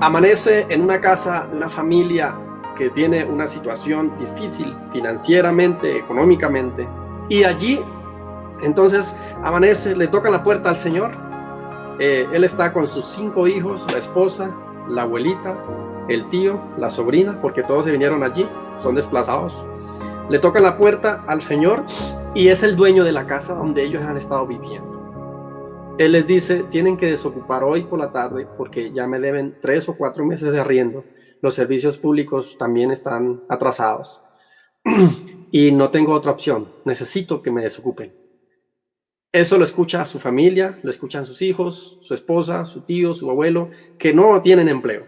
Amanece en una casa de una familia que tiene una situación difícil financieramente, económicamente, y allí entonces amanece, le toca la puerta al Señor. Él está con sus 5 hijos, la esposa, la abuelita, el tío, la sobrina, porque todos se vinieron allí, son desplazados. Le tocan la puerta al Señor y es el dueño de la casa donde ellos han estado viviendo. Él les dice, tienen que desocupar hoy por la tarde porque ya me deben 3 o 4 meses de arriendo. Los servicios públicos también están atrasados y no tengo otra opción. Necesito que me desocupen. Eso lo escucha su familia, lo escuchan sus hijos, su esposa, su tío, su abuelo, que no tienen empleo.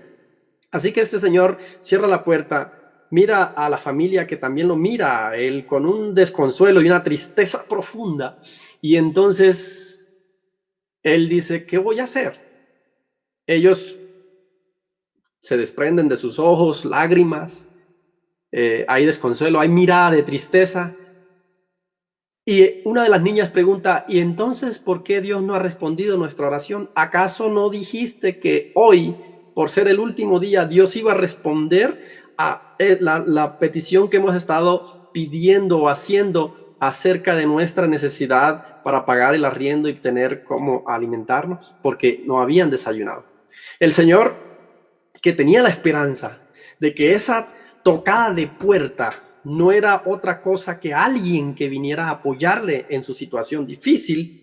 Así que este señor cierra la puerta, mira a la familia que también lo mira a él con un desconsuelo y una tristeza profunda. Y entonces él dice, ¿qué voy a hacer? Ellos se desprenden de sus ojos, lágrimas, hay desconsuelo, hay mirada de tristeza. Y una de las niñas pregunta, ¿y entonces por qué Dios no ha respondido nuestra oración? ¿Acaso no dijiste que hoy, por ser el último día, Dios iba a responder a la petición que hemos estado pidiendo o haciendo acerca de nuestra necesidad para pagar el arriendo y tener cómo alimentarnos? Porque no habían desayunado. El Señor, que tenía la esperanza de que esa tocada de puerta no era otra cosa que alguien que viniera a apoyarle en su situación difícil.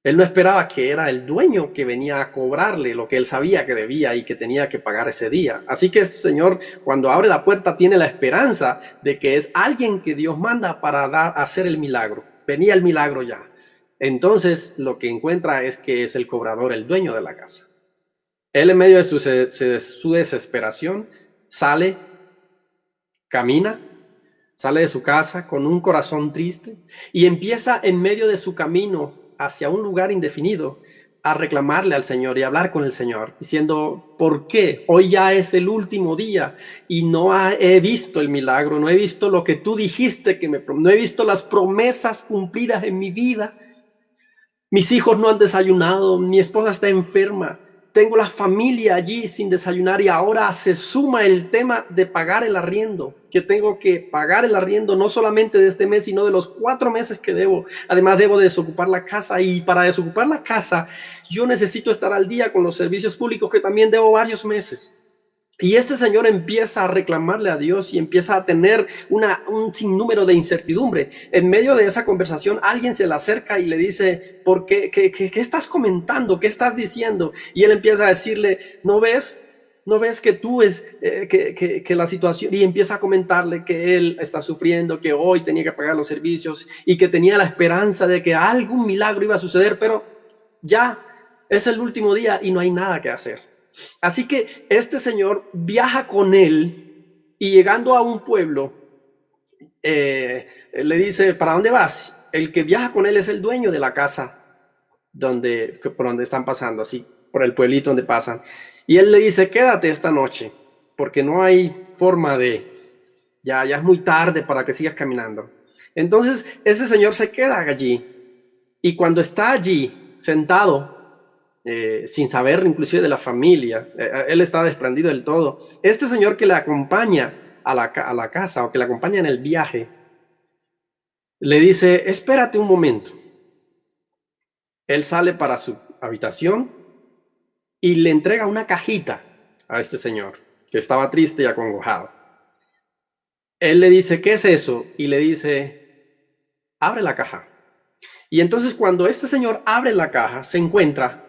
Él no esperaba que era el dueño que venía a cobrarle lo que él sabía que debía y que tenía que pagar ese día. Así que este señor, cuando abre la puerta, tiene la esperanza de que es alguien que Dios manda para hacer el milagro. Venía el milagro ya. Entonces lo que encuentra es que es el cobrador, el dueño de la casa. Él, en medio de su desesperación, sale, camina, sale de su casa con un corazón triste y empieza en medio de su camino hacia un lugar indefinido a reclamarle al Señor y hablar con el Señor, diciendo, ¿por qué? Hoy ya es el último día y no he visto el milagro, no he visto lo que tú dijiste no he visto las promesas cumplidas en mi vida. Mis hijos no han desayunado, mi esposa está enferma, tengo la familia allí sin desayunar y ahora se suma el tema de pagar el arriendo, que tengo que pagar el arriendo no solamente de este mes, sino de los 4 meses que debo. Además debo desocupar la casa y para desocupar la casa yo necesito estar al día con los servicios públicos que también debo varios meses. Y este señor empieza a reclamarle a Dios y empieza a tener un sinnúmero de incertidumbre. En medio de esa conversación, alguien se le acerca y le dice, ¿por qué? ¿Qué estás comentando? ¿Qué estás diciendo? Y él empieza a decirle, ¿no ves? ¿No ves que tú que la situación? Y empieza a comentarle que él está sufriendo, que hoy tenía que pagar los servicios y que tenía la esperanza de que algún milagro iba a suceder, pero ya es el último día y no hay nada que hacer. Así que este señor viaja con él y llegando a un pueblo, le dice, ¿para dónde vas? El que viaja con él es el dueño de la casa por donde están pasando, así por el pueblito donde pasan. Y él le dice, quédate esta noche, porque no hay forma ya es muy tarde para que sigas caminando. Entonces ese señor se queda allí y cuando está allí sentado, sin saber inclusive de la familia, él está desprendido del todo. Este señor que le acompaña a la casa o que le acompaña en el viaje, le dice, espérate un momento. Él sale para su habitación y le entrega una cajita a este señor, que estaba triste y acongojado. Él le dice, ¿qué es eso? Y le dice, abre la caja. Y entonces cuando este señor abre la caja, se encuentra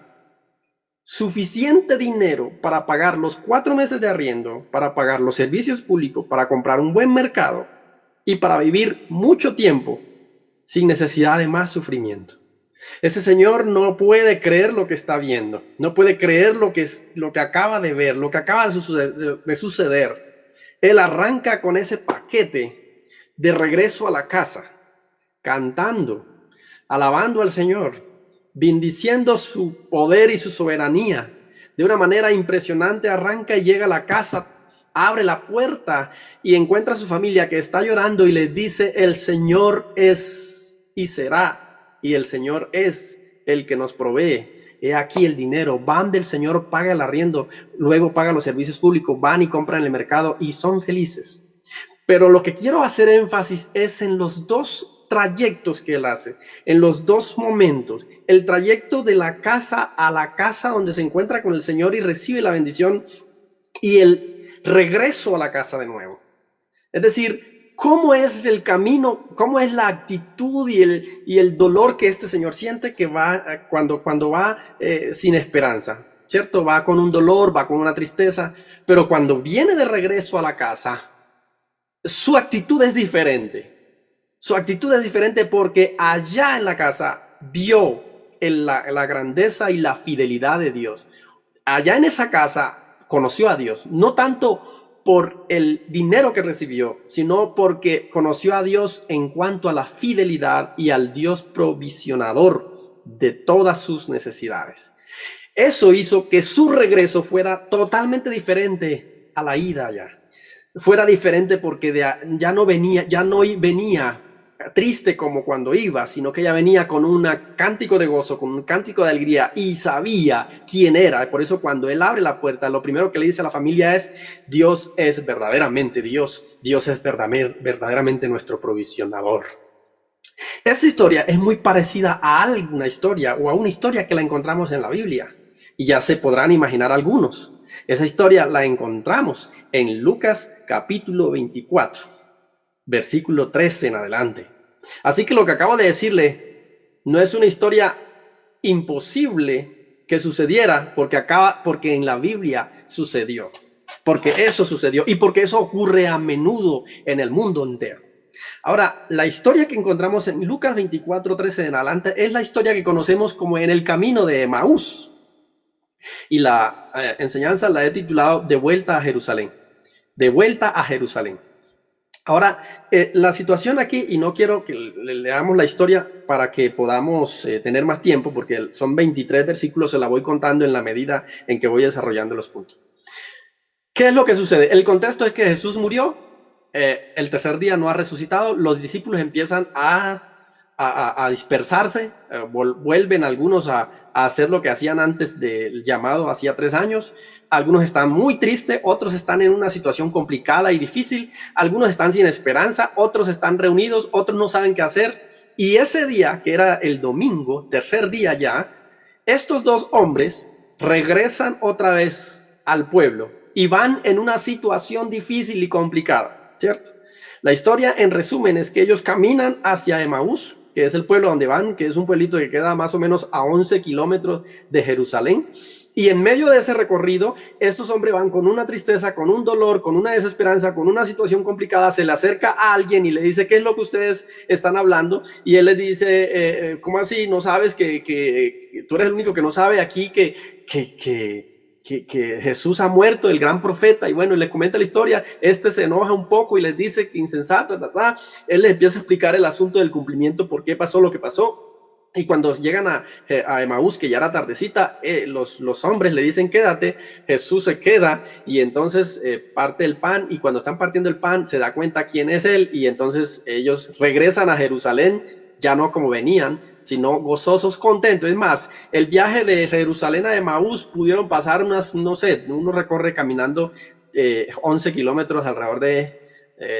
suficiente dinero para pagar los 4 meses de arriendo, para pagar los servicios públicos, para comprar un buen mercado y para vivir mucho tiempo sin necesidad de más sufrimiento. Ese señor no puede creer lo que está viendo, no puede creer lo que acaba de ver, lo que acaba de suceder. Él arranca con ese paquete de regreso a la casa, cantando, alabando al Señor, bendiciendo su poder y su soberanía. De una manera impresionante arranca y llega a la casa, abre la puerta y encuentra a su familia que está llorando y les dice, el Señor es y será, y el Señor es el que nos provee. he aquí el dinero, van del Señor, paga el arriendo, luego paga los servicios públicos, van y compran en el mercado y son felices. Pero lo que quiero hacer énfasis es en los dos trayectos que él hace, en los dos momentos, el trayecto de la casa a la casa donde se encuentra con el Señor y recibe la bendición, y el regreso a la casa de nuevo. Es decir, cómo es el camino, cómo es la actitud y el dolor que este señor siente que va cuando va sin esperanza, ¿cierto? Va con un dolor, va con una tristeza, pero cuando viene de regreso a la casa, su actitud es diferente. Su actitud es diferente porque allá en la casa vio la grandeza y la fidelidad de Dios. Allá en esa casa conoció a Dios, no tanto por el dinero que recibió, sino porque conoció a Dios en cuanto a la fidelidad y al Dios provisionador de todas sus necesidades. Eso hizo que su regreso fuera totalmente diferente a la ida allá. Fuera diferente porque ya no venía triste como cuando iba, sino que ella venía con un cántico de gozo, con un cántico de alegría y sabía quién era. Por eso cuando él abre la puerta, lo primero que le dice a la familia es: Dios es verdaderamente Dios, Dios es verdaderamente nuestro provisionador. Esta historia es muy parecida a alguna historia o a una historia que la encontramos en la Biblia, y ya se podrán imaginar algunos. Esa historia la encontramos en Lucas capítulo 24, versículo 13 en adelante. Así que lo que acabo de decirle no es una historia imposible que sucediera porque en la Biblia sucedió. Porque eso sucedió y porque eso ocurre a menudo en el mundo entero. Ahora, la historia que encontramos en Lucas 24, 13 en adelante es la historia que conocemos como en el camino de Emaús. Y la enseñanza la he titulado De vuelta a Jerusalén. De vuelta a Jerusalén. Ahora, la situación aquí, y no quiero que le leamos la historia para que podamos tener más tiempo, porque son 23 versículos, se la voy contando en la medida en que voy desarrollando los puntos. ¿Qué es lo que sucede? El contexto es que Jesús murió, el tercer día no ha resucitado, los discípulos empiezan a dispersarse, vuelven algunos a hacer lo que hacían antes del llamado, hacía 3 años. Algunos están muy tristes, otros están en una situación complicada y difícil, algunos están sin esperanza, otros están reunidos, otros no saben qué hacer. Y ese día, que era el domingo, tercer día ya, estos dos hombres regresan otra vez al pueblo y van en una situación difícil y complicada, ¿cierto? La historia, en resumen, es que ellos caminan hacia Emaús, que es el pueblo donde van, que es un pueblito que queda más o menos a 11 kilómetros de Jerusalén. Y en medio de ese recorrido, estos hombres van con una tristeza, con un dolor, con una desesperanza, con una situación complicada. Se le acerca a alguien y le dice: ¿qué es lo que ustedes están hablando? Y él les dice: ¿cómo así? ¿No sabes que tú eres el único que no sabe aquí que Jesús ha muerto, el gran profeta? Y bueno, y les comenta la historia. Este se enoja un poco y les dice que insensato, él les empieza a explicar el asunto del cumplimiento, por qué pasó lo que pasó. Y cuando llegan a Emaús, que ya era tardecita, los hombres le dicen: quédate. Jesús se queda y entonces parte el pan, y cuando están partiendo el pan se da cuenta quién es él, y entonces ellos regresan a Jerusalén, ya no como venían, sino gozosos, contentos. Es más, el viaje de Jerusalén a Emaús pudieron pasar no sé, uno recorre caminando 11 kilómetros alrededor de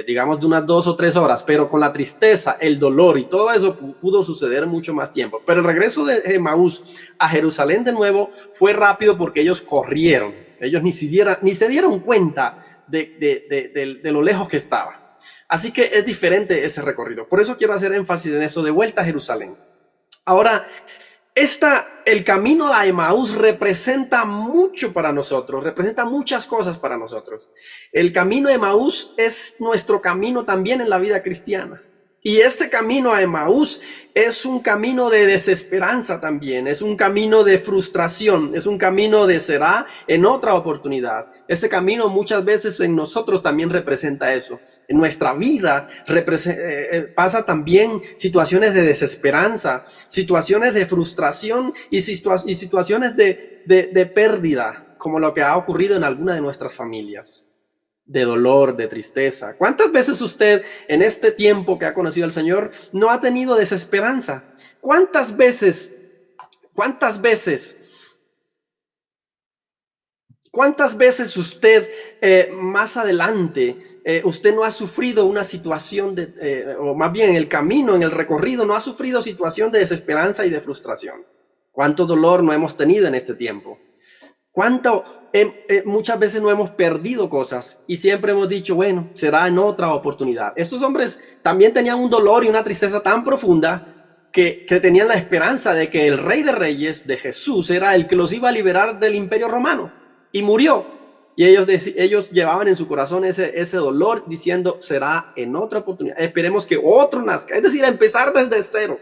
digamos de unas 2 o 3 horas, pero con la tristeza, el dolor y todo eso pudo suceder mucho más tiempo. Pero el regreso de Emaús a Jerusalén de nuevo fue rápido porque ellos corrieron. Ellos ni se dieron cuenta de lo lejos que estaba. Así que es diferente ese recorrido. Por eso quiero hacer énfasis en eso, de vuelta a Jerusalén. Ahora, el camino a Emaús representa mucho para nosotros, representa muchas cosas para nosotros. El camino a Emaús es nuestro camino también en la vida cristiana. Y este camino a Emaús es un camino de desesperanza también, es un camino de frustración, es un camino de será en otra oportunidad. Este camino muchas veces en nosotros también representa eso. En nuestra vida pasa también situaciones de desesperanza, situaciones de frustración y situaciones de pérdida, como lo que ha ocurrido en alguna de nuestras familias. De dolor, de tristeza. ¿Cuántas veces usted en este tiempo que ha conocido al Señor no ha tenido desesperanza? ¿Cuántas veces ¿Cuántas veces usted más adelante, usted no ha sufrido una situación o más bien en el camino, en el recorrido, no ha sufrido situación de desesperanza y de frustración? ¿Cuánto dolor no hemos tenido en este tiempo? ¿Cuánto muchas veces no hemos perdido cosas y siempre hemos dicho, bueno, será en otra oportunidad? Estos hombres también tenían un dolor y una tristeza tan profunda que tenían la esperanza de que el Rey de Reyes, de Jesús, era el que los iba a liberar del Imperio Romano, y murió. Y ellos llevaban en su corazón ese dolor, diciendo, será en otra oportunidad. Esperemos que otro nazca. Es decir, empezar desde cero.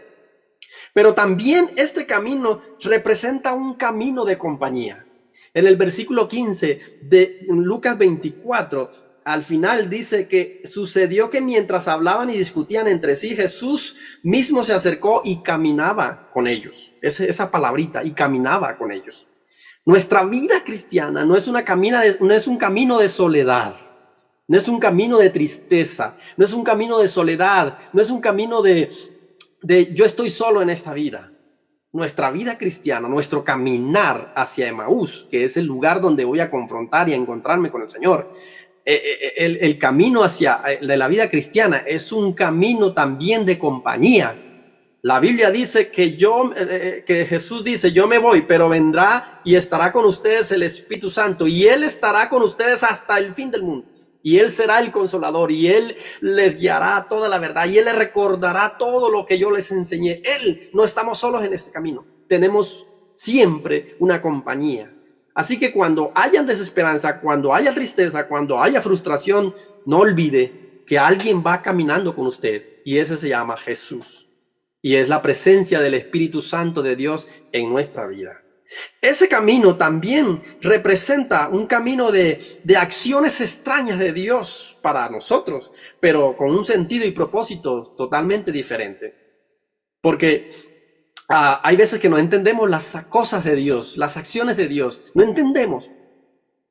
Pero también este camino representa un camino de compañía. En el versículo 15 de Lucas 24, al final dice que sucedió que mientras hablaban y discutían entre sí, Jesús mismo se acercó y caminaba con ellos. Esa palabrita, y caminaba con ellos. Nuestra vida cristiana no es un camino de soledad, no es un camino de tristeza, no es un camino de soledad, no es un camino de yo estoy solo en esta vida. Nuestra vida cristiana, nuestro caminar hacia Emaús, que es el lugar donde voy a confrontar y a encontrarme con el Señor, el camino hacia la vida cristiana es un camino también de compañía. La Biblia dice que Jesús dice, yo me voy, pero vendrá y estará con ustedes el Espíritu Santo, y Él estará con ustedes hasta el fin del mundo. Y Él será el consolador, y Él les guiará a toda la verdad, y Él les recordará todo lo que yo les enseñé. No estamos solos en este camino. Tenemos siempre una compañía. Así que cuando haya desesperanza, cuando haya tristeza, cuando haya frustración, no olvide que alguien va caminando con usted, y ese se llama Jesús. Y es la presencia del Espíritu Santo de Dios en nuestra vida. Ese camino también representa un camino de acciones extrañas de Dios para nosotros, pero con un sentido y propósito totalmente diferente. Porque hay veces que no entendemos las cosas de Dios, las acciones de Dios. No entendemos.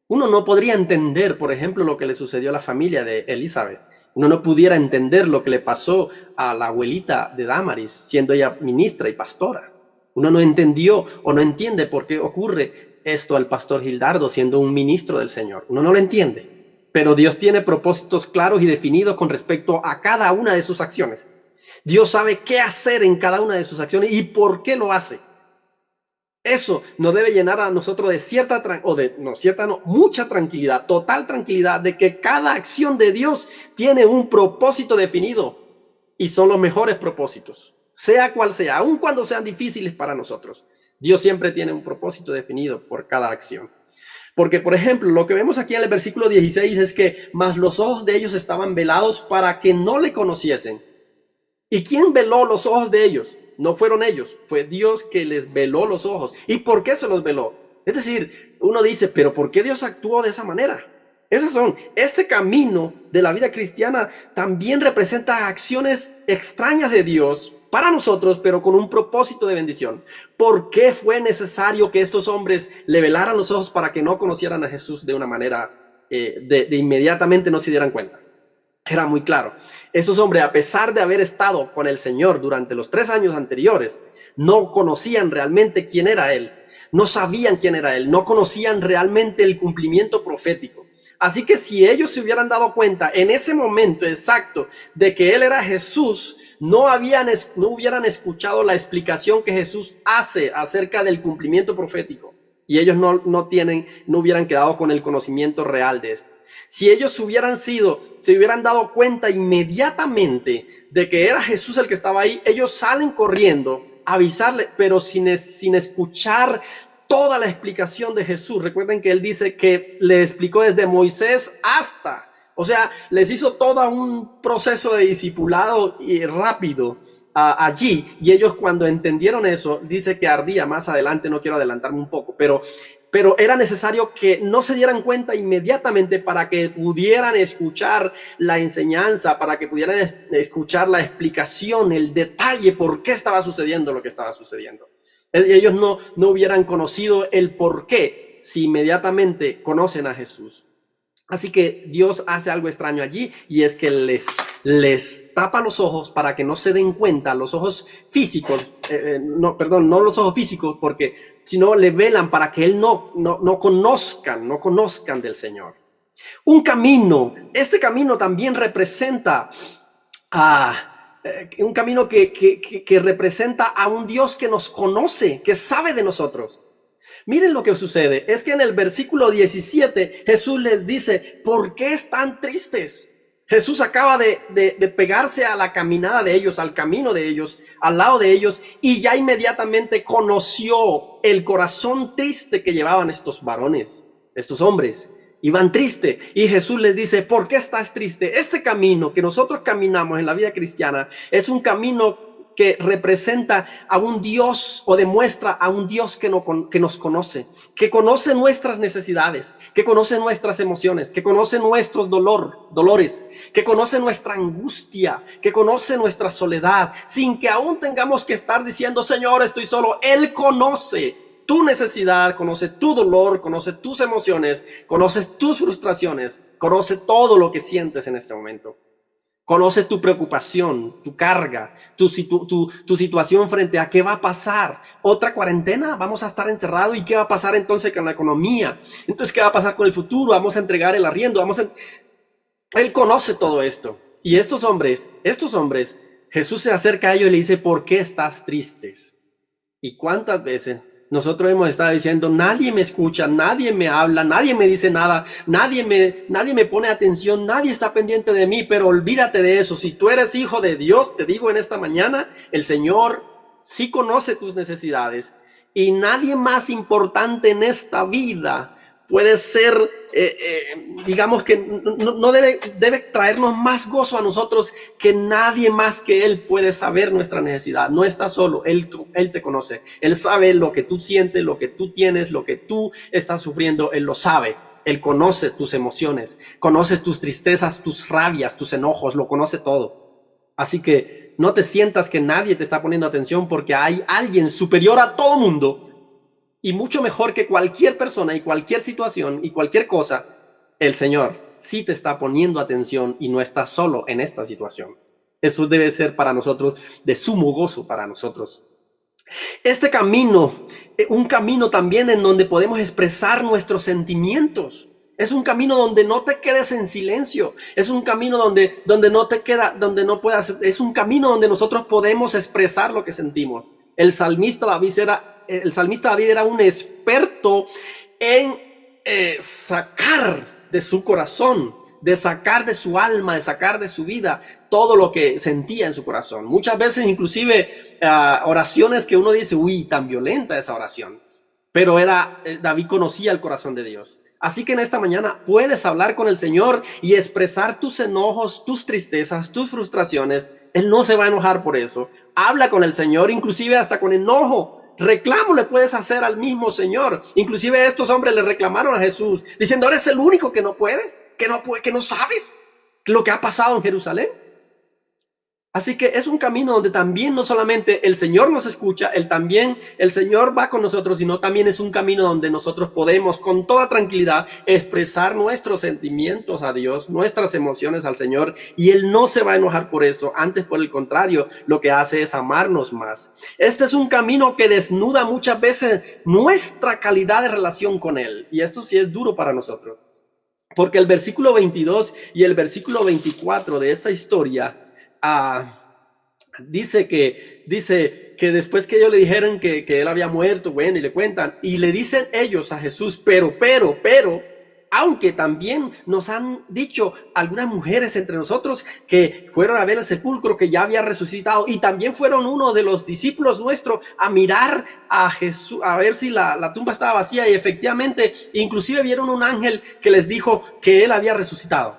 Uno no podría entender, por ejemplo, lo que le sucedió a la familia de Elizabeth. Uno no pudiera entender lo que le pasó a la abuelita de Damaris, siendo ella ministra y pastora. Uno no entendió o no entiende por qué ocurre esto al pastor Gildardo, siendo un ministro del Señor. Uno no lo entiende. Pero Dios tiene propósitos claros y definidos con respecto a cada una de sus acciones. Dios sabe qué hacer en cada una de sus acciones y por qué lo hace. Eso nos debe llenar a nosotros de mucha tranquilidad, total tranquilidad, de que cada acción de Dios tiene un propósito definido, y son los mejores propósitos, sea cual sea, aun cuando sean difíciles para nosotros. Dios siempre tiene un propósito definido por cada acción. Porque, por ejemplo, lo que vemos aquí en el versículo 16 es que más los ojos de ellos estaban velados para que no le conociesen. ¿Y quién veló los ojos de ellos? No fueron ellos, fue Dios que les veló los ojos. ¿Y por qué se los veló? Es decir, uno dice, pero ¿por qué Dios actuó de esa manera? Este camino de la vida cristiana también representa acciones extrañas de Dios para nosotros, pero con un propósito de bendición. ¿Por qué fue necesario que estos hombres le velaran los ojos para que no conocieran a Jesús de una manera de inmediatamente no se dieran cuenta? Era muy claro. Esos hombres, a pesar de haber estado con el Señor durante los 3 años anteriores, no conocían realmente quién era Él. No sabían quién era Él. No conocían realmente el cumplimiento profético. Así que si ellos se hubieran dado cuenta en ese momento exacto de que Él era Jesús, no hubieran escuchado la explicación que Jesús hace acerca del cumplimiento profético. Y ellos no hubieran quedado con el conocimiento real de esto. Si ellos se hubieran dado cuenta inmediatamente de que era Jesús el que estaba ahí, ellos salen corriendo a avisarle, pero sin escuchar toda la explicación de Jesús. Recuerden que él dice que le explicó desde Moisés o sea, les hizo todo un proceso de discipulado y rápido allí. Y ellos, cuando entendieron eso, dice que ardía más adelante, no quiero adelantarme un poco, pero era necesario que no se dieran cuenta inmediatamente para que pudieran escuchar la enseñanza, para que pudieran escuchar la explicación, el detalle, por qué estaba sucediendo lo que estaba sucediendo. Ellos no hubieran conocido el por qué si inmediatamente conocen a Jesús. Así que Dios hace algo extraño allí, y es que les tapa los ojos para que no se den cuenta, los ojos físicos, no los ojos físicos, porque sino le velan para que él no conozcan del Señor. Un camino, este camino también representa un camino que representa a un Dios que nos conoce, que sabe de nosotros. Miren lo que sucede, es que en el versículo 17 Jesús les dice, ¿por qué están tristes? Jesús acaba de pegarse a la caminada de ellos, al camino de ellos, al lado de ellos, y ya inmediatamente conoció el corazón triste que llevaban estos varones, estos hombres. Iban tristes, y Jesús les dice, ¿por qué estás triste? Este camino que nosotros caminamos en la vida cristiana es un camino que representa a un Dios, o demuestra a un Dios que nos conoce, que conoce nuestras necesidades, que conoce nuestras emociones, que conoce nuestros dolores, que conoce nuestra angustia, que conoce nuestra soledad, sin que aún tengamos que estar diciendo, Señor, estoy solo. Él conoce tu necesidad, conoce tu dolor, conoce tus emociones, conoce tus frustraciones, conoce todo lo que sientes en este momento. Conoce tu preocupación, tu carga, tu situación frente a qué va a pasar. ¿Otra cuarentena? ¿Vamos a estar encerrados? ¿Y qué va a pasar entonces con la economía? Entonces, ¿qué va a pasar con el futuro? ¿Vamos a entregar el arriendo? Él conoce todo esto. Y estos hombres, Jesús se acerca a ellos y le dice, ¿por qué estás tristes? ¿Y cuántas veces nosotros hemos estado diciendo, nadie me escucha, nadie me habla, nadie me dice nada, nadie me pone atención, nadie está pendiente de mí? Pero olvídate de eso. Si tú eres hijo de Dios, te digo en esta mañana, el Señor sí conoce tus necesidades, y nadie más importante en esta vida puede ser, digamos que no debe traernos más gozo a nosotros, que nadie más que Él puede saber nuestra necesidad. No estás solo, Él te conoce. Él sabe lo que tú sientes, lo que tú tienes, lo que tú estás sufriendo. Él lo sabe. Él conoce tus emociones, conoce tus tristezas, tus rabias, tus enojos, lo conoce todo. Así que no te sientas que nadie te está poniendo atención, porque hay alguien superior a todo mundo y mucho mejor que cualquier persona y cualquier situación y cualquier cosa. El Señor sí te está poniendo atención y no estás solo en esta situación. Eso debe ser para nosotros de sumo gozo para nosotros. Este camino, un camino también en donde podemos expresar nuestros sentimientos. Es un camino donde no te quedes en silencio. Es un camino donde no te queda, donde no puedas. Es un camino donde nosotros podemos expresar lo que sentimos. El salmista David era un experto en sacar de su corazón, de sacar de su alma, de sacar de su vida todo lo que sentía en su corazón. Muchas veces inclusive oraciones que uno dice, uy, tan violenta esa oración. Pero David conocía el corazón de Dios. Así que en esta mañana puedes hablar con el Señor y expresar tus enojos, tus tristezas, tus frustraciones. Él no se va a enojar por eso. Habla con el Señor, inclusive hasta con enojo. Reclamo le puedes hacer al mismo Señor. Inclusive estos hombres le reclamaron a Jesús, diciendo, ¿eres el único que no puedes? ¿Que no sabes lo que ha pasado en Jerusalén? Así que es un camino donde también no solamente el Señor nos escucha, el Señor va con nosotros, sino también es un camino donde nosotros podemos con toda tranquilidad expresar nuestros sentimientos a Dios, nuestras emociones al Señor, y Él no se va a enojar por eso. Antes, por el contrario, lo que hace es amarnos más. Este es un camino que desnuda muchas veces nuestra calidad de relación con Él, y esto sí es duro para nosotros, porque el versículo 22 y el versículo 24 de esta historia dice que después que ellos le dijeron que él había muerto, bueno, y le cuentan, y le dicen ellos a Jesús, pero, aunque también nos han dicho algunas mujeres entre nosotros que fueron a ver el sepulcro, que ya había resucitado, y también fueron uno de los discípulos nuestros a mirar a Jesús, a ver si la tumba estaba vacía, y efectivamente, inclusive vieron un ángel que les dijo que él había resucitado.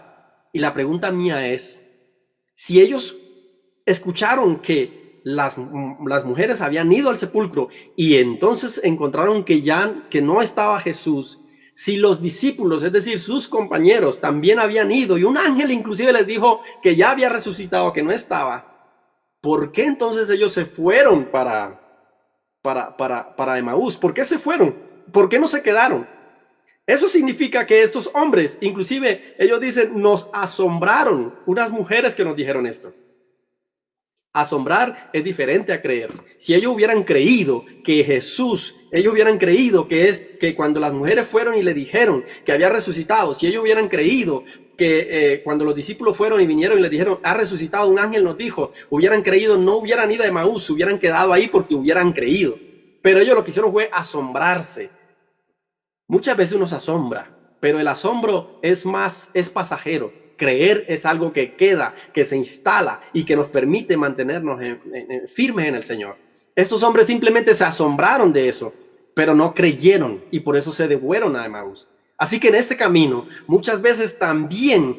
Y la pregunta mía es, si ellos escucharon que las mujeres habían ido al sepulcro y entonces encontraron que no estaba Jesús, si los discípulos, es decir, sus compañeros, también habían ido y un ángel inclusive les dijo que ya había resucitado, que no estaba, ¿por qué entonces ellos se fueron para Emaús? ¿Por qué se fueron? ¿Por qué no se quedaron? Eso significa que estos hombres, inclusive ellos dicen, nos asombraron, unas mujeres que nos dijeron esto. Asombrar es diferente a creer. Si ellos hubieran creído que Jesús, ellos hubieran creído que cuando las mujeres fueron y le dijeron que había resucitado, si ellos hubieran creído que cuando los discípulos fueron y vinieron y le dijeron, ha resucitado, un ángel nos dijo, hubieran creído, no hubieran ido a Emaús, hubieran quedado ahí porque hubieran creído. Pero ellos lo que hicieron fue asombrarse. Muchas veces uno se asombra, pero el asombro es pasajero. Creer es algo que queda, que se instala y que nos permite mantenernos firmes en el Señor. Estos hombres simplemente se asombraron de eso, pero no creyeron y por eso se devuelven a Emaús. Así que en este camino muchas veces también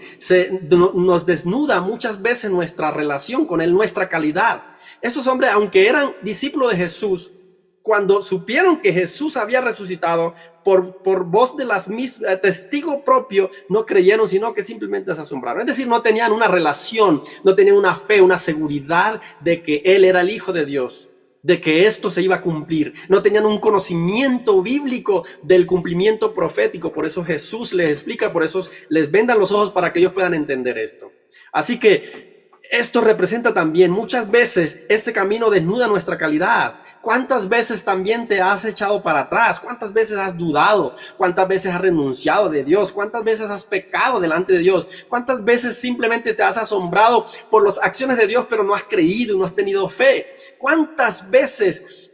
nos desnuda muchas veces nuestra relación con Él, nuestra calidad. Esos hombres, aunque eran discípulos de Jesús, cuando supieron que Jesús había resucitado, por voz de las mismas, testigo propio, no creyeron, sino que simplemente se asombraron. Es decir, no tenían una relación, no tenían una fe, una seguridad de que Él era el Hijo de Dios, de que esto se iba a cumplir. No tenían un conocimiento bíblico del cumplimiento profético. Por eso Jesús les explica, por eso les vendan los ojos para que ellos puedan entender esto. Así que esto representa también, muchas veces, este camino desnuda nuestra calidad. ¿Cuántas veces también te has echado para atrás? ¿Cuántas veces has dudado? ¿Cuántas veces has renunciado de Dios? ¿Cuántas veces has pecado delante de Dios? ¿Cuántas veces simplemente te has asombrado por las acciones de Dios, pero no has creído y no has tenido fe? ¿Cuántas veces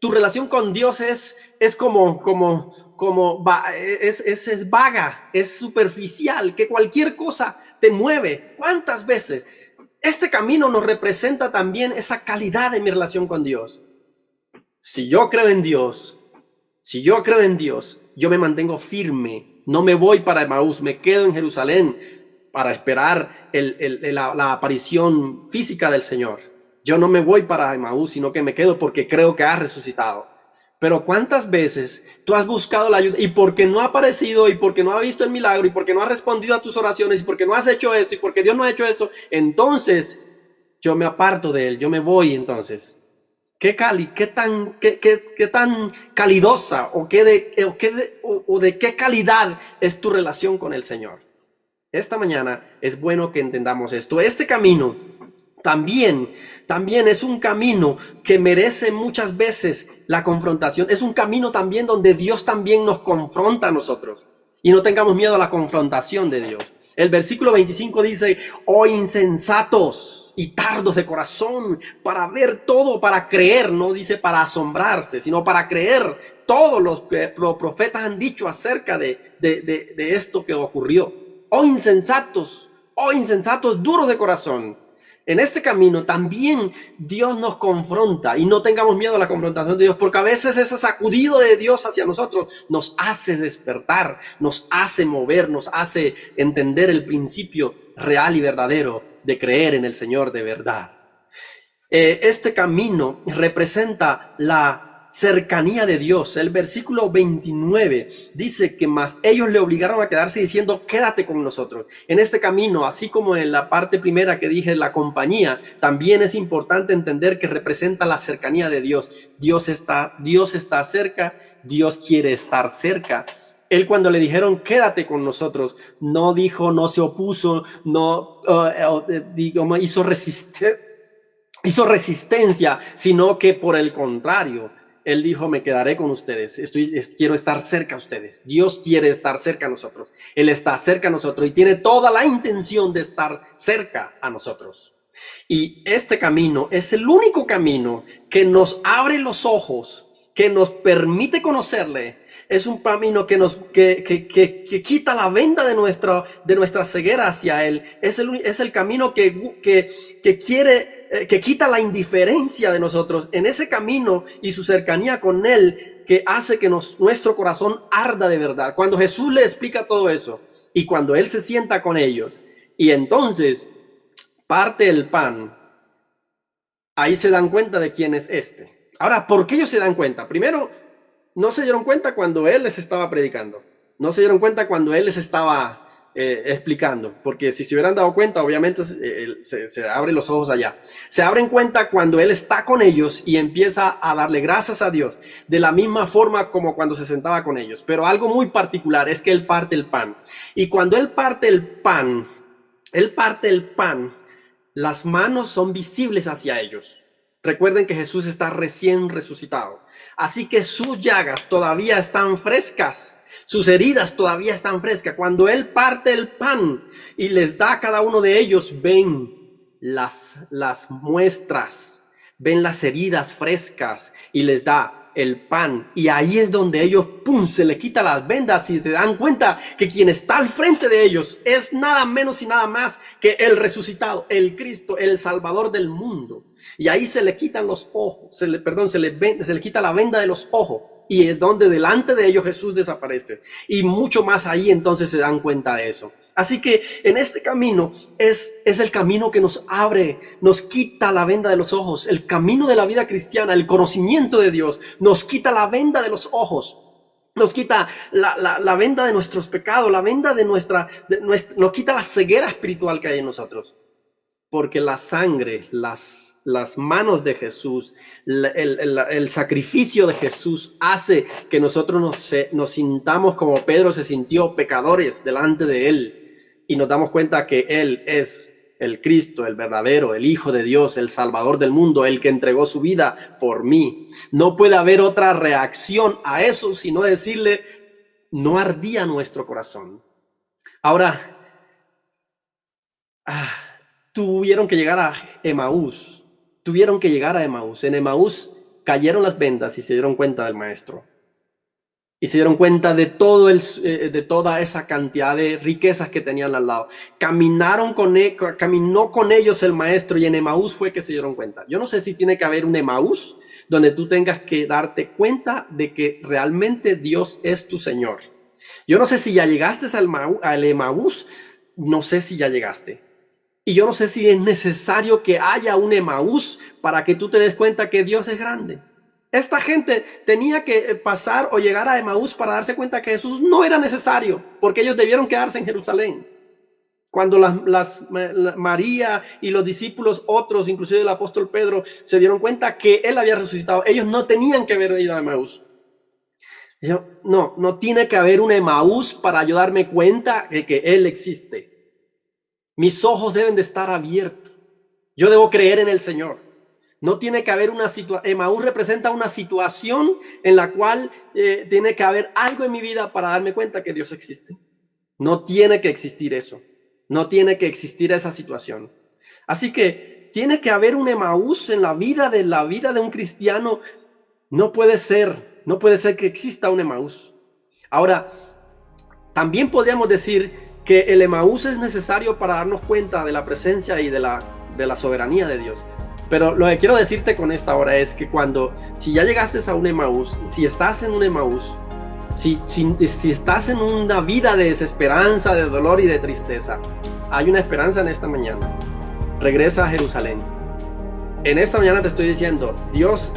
tu relación con Dios es vaga, es superficial, que cualquier cosa te mueve? ¿Cuántas veces? Este camino nos representa también esa calidad de mi relación con Dios. Si yo creo en Dios, yo me mantengo firme, no me voy para Emaús, me quedo en Jerusalén para esperar la aparición física del Señor. Yo no me voy para Emaús, sino que me quedo porque creo que ha resucitado. Pero ¿cuántas veces tú has buscado la ayuda y porque no ha aparecido y porque no ha visto el milagro y porque no ha respondido a tus oraciones y porque no has hecho esto y porque Dios no ha hecho esto, entonces yo me aparto de Él, yo me voy entonces? ¿Qué tan calidosa o de qué calidad es tu relación con el Señor? Esta mañana es bueno que entendamos esto. Este camino también es un camino que merece muchas veces la confrontación. Es un camino también donde Dios también nos confronta a nosotros. Y no tengamos miedo a la confrontación de Dios. El versículo 25 dice, oh insensatos y tardos de corazón para ver todo, para creer, no dice para asombrarse, sino para creer todo lo que los profetas han dicho acerca de esto que ocurrió. Oh insensatos, duros de corazón. En este camino también Dios nos confronta y no tengamos miedo a la confrontación de Dios, porque a veces ese sacudido de Dios hacia nosotros nos hace despertar, nos hace mover, nos hace entender el principio real y verdadero de creer en el Señor de verdad. Este camino representa la cercanía de Dios. El versículo 29 dice que más ellos le obligaron a quedarse diciendo, quédate con nosotros. En este camino, así como en la parte primera que dije, la compañía, también es importante entender que representa la cercanía de Dios. Dios está cerca, Dios quiere estar cerca. Él cuando le dijeron, quédate con nosotros, no dijo, no se opuso, no hizo resistencia, sino que por el contrario, Él dijo, me quedaré con ustedes, quiero estar cerca a ustedes. Dios quiere estar cerca a nosotros. Él está cerca a nosotros y tiene toda la intención de estar cerca a nosotros. Y este camino es el único camino que nos abre los ojos, que nos permite conocerle. Es un camino que quita la venda de nuestra ceguera hacia Él. Es el camino que quita la indiferencia de nosotros. En ese camino y su cercanía con Él, que hace que nuestro corazón arda de verdad. Cuando Jesús le explica todo eso y cuando Él se sienta con ellos y entonces parte el pan, ahí se dan cuenta de quién es este. Ahora, ¿por qué ellos se dan cuenta? Primero, no se dieron cuenta cuando Él les estaba predicando. No se dieron cuenta cuando Él les estaba explicando, porque si se hubieran dado cuenta, obviamente se abren los ojos allá. Se abren cuenta cuando Él está con ellos y empieza a darle gracias a Dios, de la misma forma como cuando se sentaba con ellos. Pero algo muy particular es que Él parte el pan. Y cuando Él parte el pan, las manos son visibles hacia ellos. Recuerden que Jesús está recién resucitado. Así que sus llagas todavía están frescas. Sus heridas todavía están frescas. Cuando Él parte el pan y les da a cada uno de ellos, ven las muestras, ven las heridas frescas y les da el pan. Y ahí es donde ellos, ¡pum!, se le quita las vendas y se dan cuenta que quien está al frente de ellos es nada menos y nada más que el resucitado, el Cristo, el Salvador del mundo. Y ahí se le quitan los ojos, se le quita la venda de los ojos. Y es donde delante de ellos Jesús desaparece. Y mucho más ahí entonces se dan cuenta de eso. Así que en este camino es el camino que nos abre, nos quita la venda de los ojos. El camino de la vida cristiana, el conocimiento de Dios, nos quita la venda de los ojos. Nos quita la venda de nuestros pecados, la venda nos quita la ceguera espiritual que hay en nosotros. Porque la sangre, las manos de Jesús, el sacrificio de Jesús hace que nosotros nos sintamos como Pedro se sintió, pecadores delante de Él. Y nos damos cuenta que Él es el Cristo, el verdadero, el Hijo de Dios, el Salvador del mundo, el que entregó su vida por mí. No puede haber otra reacción a eso sino decirle, no ardía nuestro corazón. Ahora, tuvieron que llegar a Emaús. En Emaús cayeron las vendas y se dieron cuenta del maestro. Y se dieron cuenta de toda esa cantidad de riquezas que tenían al lado. Caminó con ellos el maestro y en Emaús fue que se dieron cuenta. Yo no sé si tiene que haber un Emaús donde tú tengas que darte cuenta de que realmente Dios es tu Señor. Yo no sé si ya llegaste al Emaús, no sé si ya llegaste. Y yo no sé si es necesario que haya un Emaús para que tú te des cuenta que Dios es grande. Esta gente tenía que pasar o llegar a Emaús para darse cuenta que Jesús no era necesario, porque ellos debieron quedarse en Jerusalén. Cuando María y los discípulos, otros, inclusive el apóstol Pedro, se dieron cuenta que Él había resucitado, ellos no tenían que haber ido a Emaús. No tiene que haber un Emaús para yo darme cuenta de que Él existe. Mis ojos deben de estar abiertos. Yo debo creer en el Señor. No tiene que haber una situación. Emaús representa una situación en la cual tiene que haber algo en mi vida para darme cuenta que Dios existe. No tiene que existir eso. No tiene que existir esa situación. Así que tiene que haber un Emaús en la vida de un cristiano. No puede ser que exista un Emaús. Ahora, también podríamos decir que el Emaús es necesario para darnos cuenta de la presencia y de la soberanía de Dios. Pero lo que quiero decirte con esta hora es que si ya llegaste a un Emaús, si estás en un Emaús, si estás en una vida de desesperanza, de dolor y de tristeza, hay una esperanza en esta mañana. Regresa a Jerusalén. En esta mañana te estoy diciendo, Dios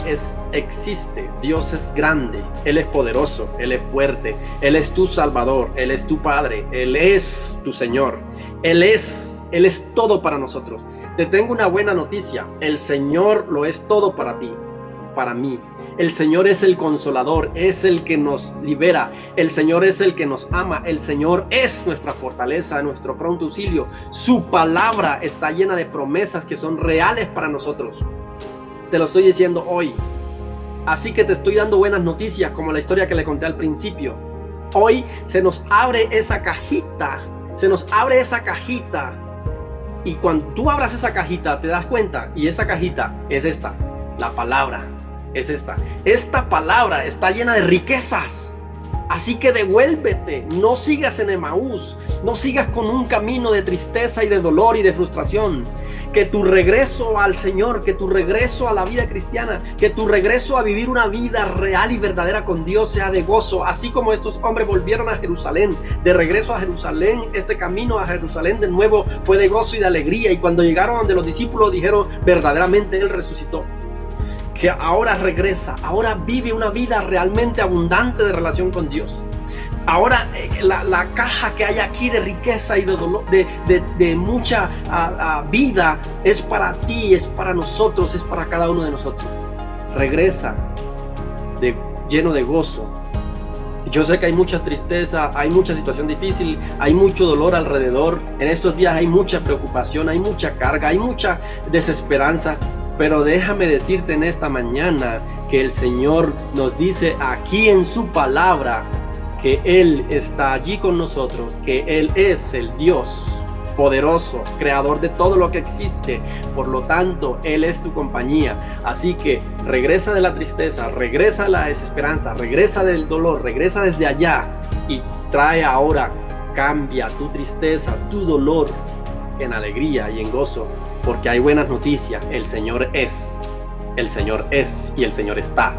existe, Dios es grande, Él es poderoso, Él es fuerte, Él es tu Salvador, Él es tu Padre, Él es tu Señor, Él es todo para nosotros. Te tengo una buena noticia, el Señor lo es todo para ti, para mí. El Señor es el consolador, es el que nos libera, el Señor es el que nos ama, el Señor es nuestra fortaleza, nuestro pronto auxilio. Su palabra está llena de promesas que son reales para nosotros. Te lo estoy diciendo hoy. Así que te estoy dando buenas noticias, como la historia que le conté al principio. Hoy se nos abre esa cajita, y cuando tú abras esa cajita te das cuenta, y esa cajita es esta, la palabra. Es esta palabra está llena de riquezas. Así que devuélvete, no sigas en Emaús, no sigas con un camino de tristeza y de dolor y de frustración. Que tu regreso al Señor, que tu regreso a la vida cristiana, que tu regreso a vivir una vida real y verdadera con Dios sea de gozo. Así como estos hombres volvieron a Jerusalén, de regreso a Jerusalén, este camino a Jerusalén de nuevo fue de gozo y de alegría. Y cuando llegaron donde los discípulos dijeron, verdaderamente Él resucitó. Que ahora regresa, ahora vive una vida realmente abundante de relación con Dios. Ahora la caja que hay aquí de riqueza y de dolor, de mucha vida, es para ti, es para nosotros, es para cada uno de nosotros. Regresa lleno de gozo. Yo sé que hay mucha tristeza, hay mucha situación difícil, hay mucho dolor alrededor. En estos días hay mucha preocupación, hay mucha carga, hay mucha desesperanza. Pero déjame decirte en esta mañana que el Señor nos dice aquí en su palabra que Él está allí con nosotros, que Él es el Dios poderoso, creador de todo lo que existe. Por lo tanto, Él es tu compañía. Así que regresa de la tristeza, regresa de la desesperanza, regresa del dolor, regresa desde allá y trae ahora, cambia tu tristeza, tu dolor en alegría y en gozo, porque hay buenas noticias. El Señor es y el Señor está.